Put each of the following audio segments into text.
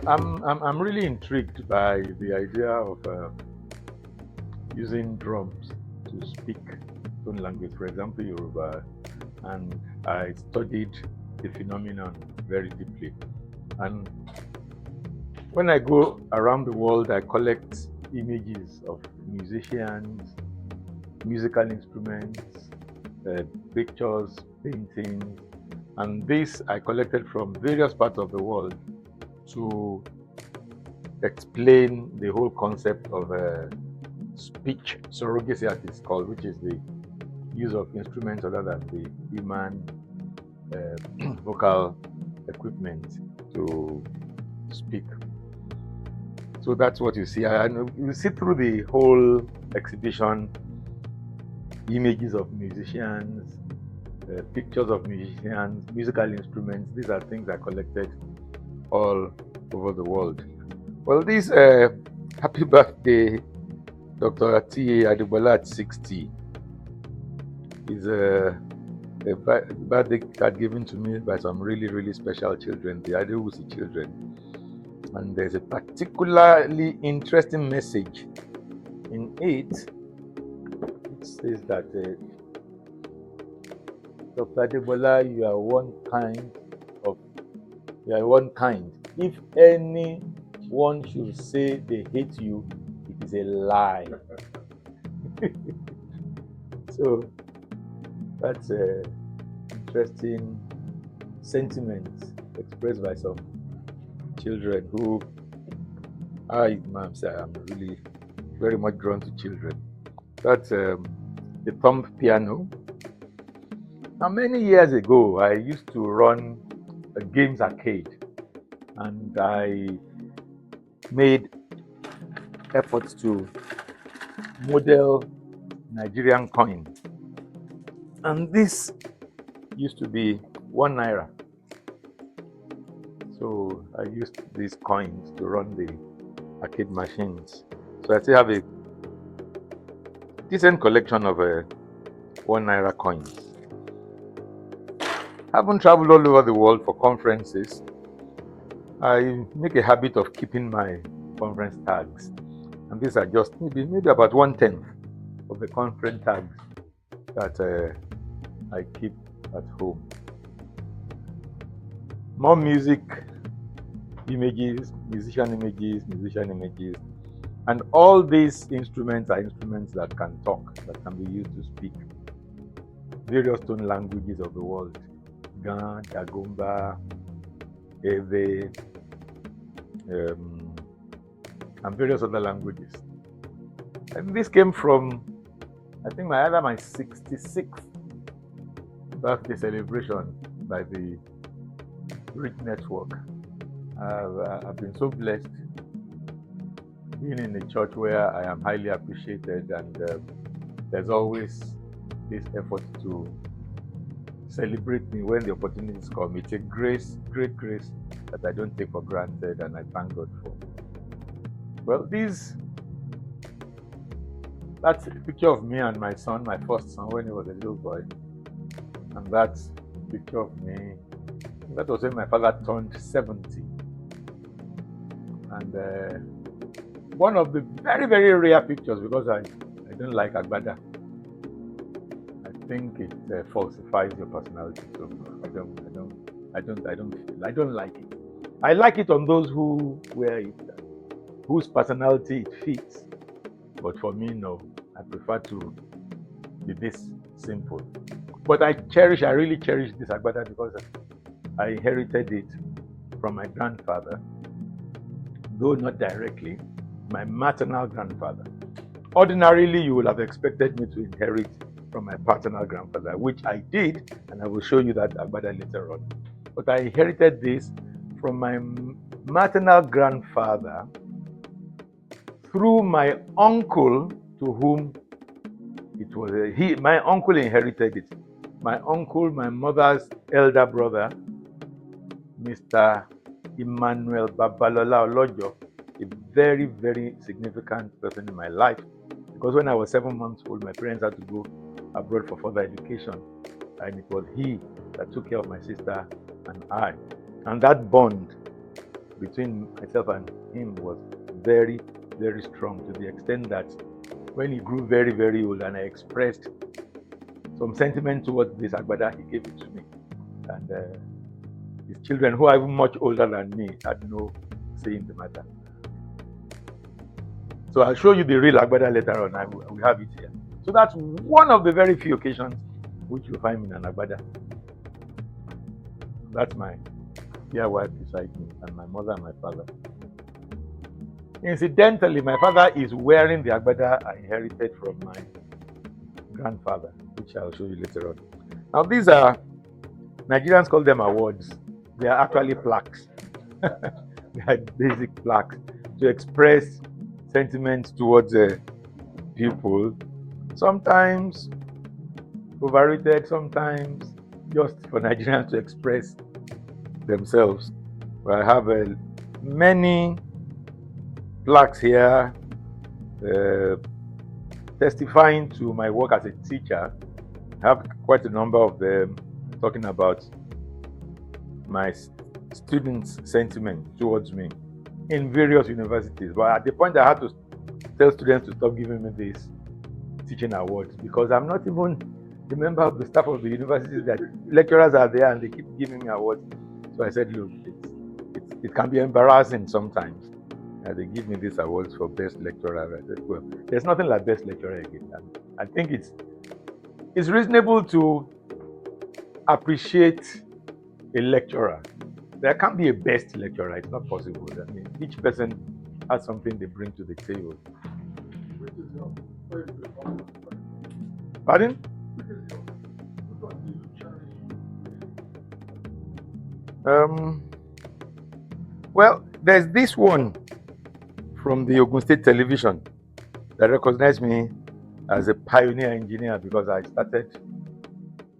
I'm really intrigued by the idea of using drums to speak tone language, for example, Yoruba, and I studied the phenomenon very deeply. And when I go around the world, I collect images of musicians, musical instruments, uh, pictures, paintings, and this I collected from various parts of the world to explain the whole concept of speech surrogacy, as it's called, which is the use of instruments other than the human vocal equipment to speak. So that's what you see. And you see through the whole exhibition images of musicians, pictures of musicians, musical instruments. These are things I collected all over the world. Well, this happy birthday, Dr. Tunde Adegbola at 60, is a birthday card given to me by some really, really special children, the advocacy children. And there's a particularly interesting message in it. It says that Dr. Adegbola, you are one kind. If anyone should say they hate you, it is a lie. So that's an interesting sentiment expressed by some children who I am really very much drawn to children. That's the thumb piano. Now, many years ago, I used to run a games arcade, and I made efforts to model Nigerian coin. And this used to be 1 naira. So I used these coins to run the arcade machines. So I still have a decent collection of 1 naira coins. Having traveled all over the world for conferences, I make a habit of keeping my conference tags. And these are just maybe about 1/10 of the conference tags that I keep at home. More music images, musician images, and all these instruments are instruments that can talk, that can be used to speak various tone languages of the world: Gan, Dagomba, Ewe, and various other languages. And this came from, I think, my 66th birthday celebration by the Rich Network. I've been so blessed being in a church where I am highly appreciated, and there's always this effort to celebrate me when the opportunities come. It's a grace, great grace, that I don't take for granted, and I thank God for. Well, that's a picture of me and my son, my first son, when he was a little boy. And that's a picture of me. That was when my father turned 70. And one of the very, very rare pictures, because I don't like agbada. I think it falsifies your personality. So I don't like it. I like it on those who wear it, whose personality it fits. But for me, no. I prefer to be this simple. But I really cherish this agbada because I inherited it from my grandfather, though not directly, my maternal grandfather. Ordinarily, you would have expected me to inherit from my paternal grandfather, which I did, and I will show you that agbada later on. But I inherited this from my maternal grandfather through my uncle, to whom it was my uncle inherited it. My uncle, my mother's elder brother, Mr. Emmanuel Babalola Olojo, a very, very significant person in my life. Because when I was 7 months old, my parents had to go abroad for further education. And it was he that took care of my sister and I. And that bond between myself and him was very, very strong, to the extent that when he grew very, very old and I expressed some sentiment towards this Agbada, he gave it to me. And his children, who are even much older than me, had no say in the matter. So I'll show you the real Agbada later on. We have it here. So that's one of the very few occasions which you find me in an Agbada. That's my dear wife beside me, and my mother and my father. Incidentally, my father is wearing the Agbada I inherited from my grandfather, which I'll show you later on. Now, these are, Nigerians call them awards. They are actually plaques. They are basic plaques to express sentiments towards people. Sometimes overrated, sometimes just for Nigerians to express themselves. I have many plaques here testifying to my work as a teacher. I have quite a number of them talking about my students' sentiment towards me in various universities. But at the point I had to tell students to stop giving me these teaching awards, because I'm not even the member of the staff of the university. That lecturers are there and they keep giving me awards. So I said, look, it can be embarrassing sometimes. They give me these awards for best lecturer. I said, well, there's nothing like best lecturer again. And I think it's reasonable to appreciate a lecturer. There can't be a best lecturer. It's not possible. I mean, each person has something they bring to the table. Pardon? Well, there's this one from the Ogun State Television that recognized me as a pioneer engineer, because I started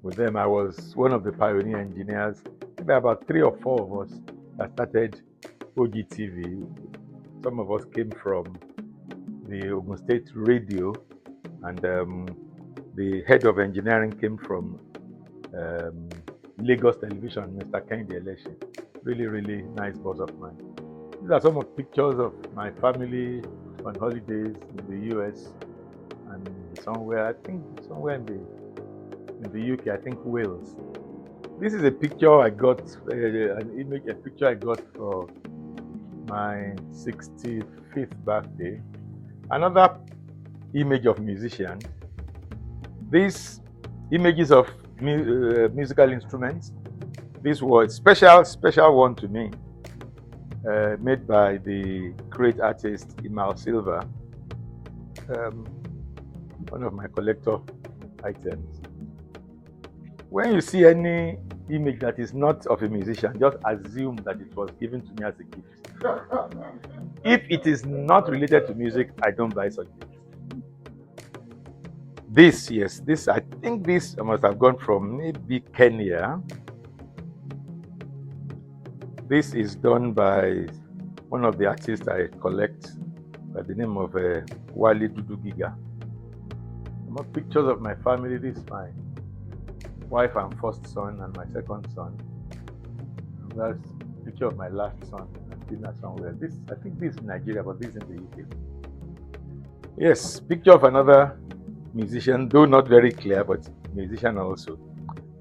with them. I was one of the pioneer engineers. Maybe about 3 or 4 of us that started OGTV. Some of us came from the Ogun State Radio, and the head of engineering came from Lagos Television, Mr. Kehinde Eleshi. Really, really nice boss of mine. These are some of pictures of my family on holidays in the US and somewhere, I think somewhere in the UK, I think Wales. This is a picture I got, a picture I got for my 65th birthday. Another image of musicians. These images of musical instruments. This was special one to me, made by the great artist Imal Silva, one of my collector items. When you see any image that is not of a musician, just assume that it was given to me as a gift. If it is not related to music, I don't buy such things. I think this must have gone from maybe Kenya. This is done by one of the artists I collect by the name of Wale Dudu Giga. More pictures of my family. This is my wife and first son and my second son. And that's a picture of my last son at dinner somewhere. I think this is Nigeria, but this is in the UK. Yes, picture of another musician, though not very clear, but musician also.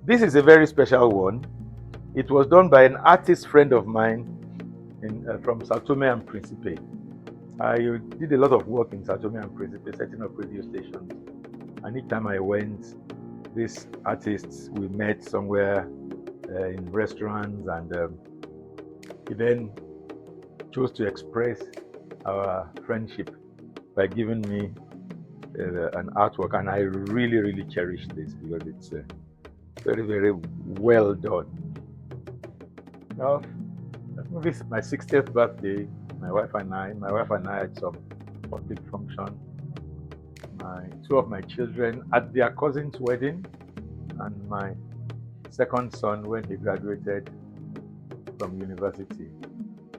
This is a very special one. It was done by an artist friend of mine from Sao Tome and Principe. I did a lot of work in Sao Tome and Principe, setting up radio stations. And each time I went, these artists, we met somewhere in restaurants, and he then chose to express our friendship by giving me an artwork, and I really, really cherish this because it's very, very well done. Now, this is my 60th birthday. My wife and I had some public function. 2 of my children at their cousin's wedding, and my second son when he graduated from university.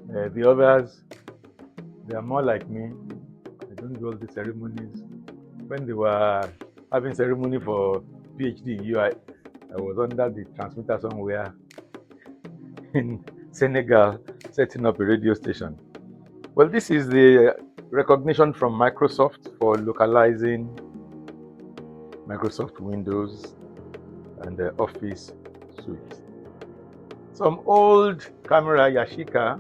The others, they are more like me. They don't do all the ceremonies. When they were having ceremony for PhD in UI, I was under the transmitter somewhere in Senegal, setting up a radio station. Well, this is the recognition from Microsoft for localizing Microsoft Windows and the Office suite. Some old camera Yashica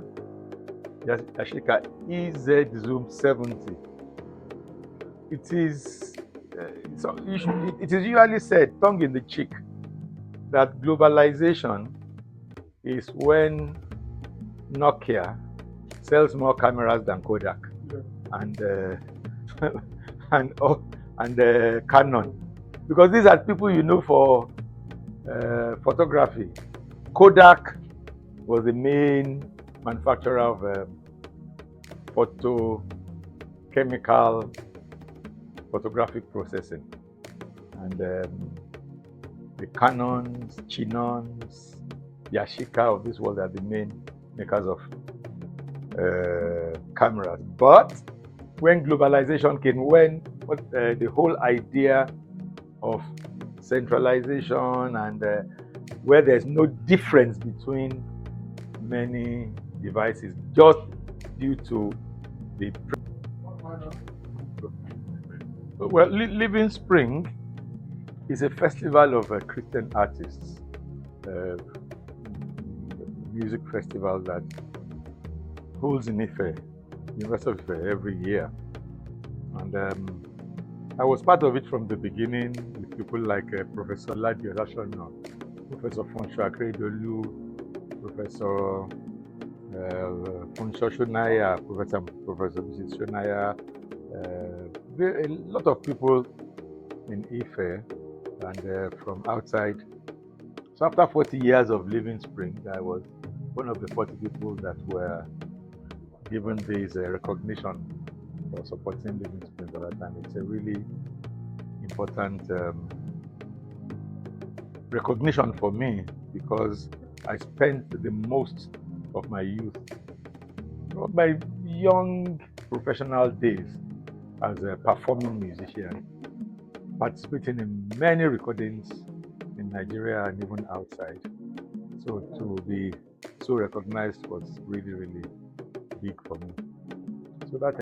EZ Zoom 70. It is usually said, tongue in the cheek, that globalization is when Nokia sells more cameras than Kodak, and and Canon, because these are people you know for photography. Kodak was the main manufacturer of photochemical photographic processing, and the Canons, Chinons, Yashica of this world are the main makers of cameras. But when globalization came, when the whole idea of centralization and where there's no difference between many devices just due to the Living Spring is a festival of Christian artists, music festival that holds in Ife, University of Ife, every year. And I was part of it from the beginning with people like Professor Ladi Olashono, Professor Fonsho Akredolu, Professor Fonsho Shonaya, Professor Mrs. Shonaya, a lot of people in Ife and from outside. So after 40 years of Living Spring, I was one of the 40 people that were given this recognition for supporting Living Spring at that time. It's a really important recognition for me because I spent the most of my youth, of my young professional days as a performing musician, participating in many recordings in Nigeria and even outside. So to be so recognized was really, really big for me. So that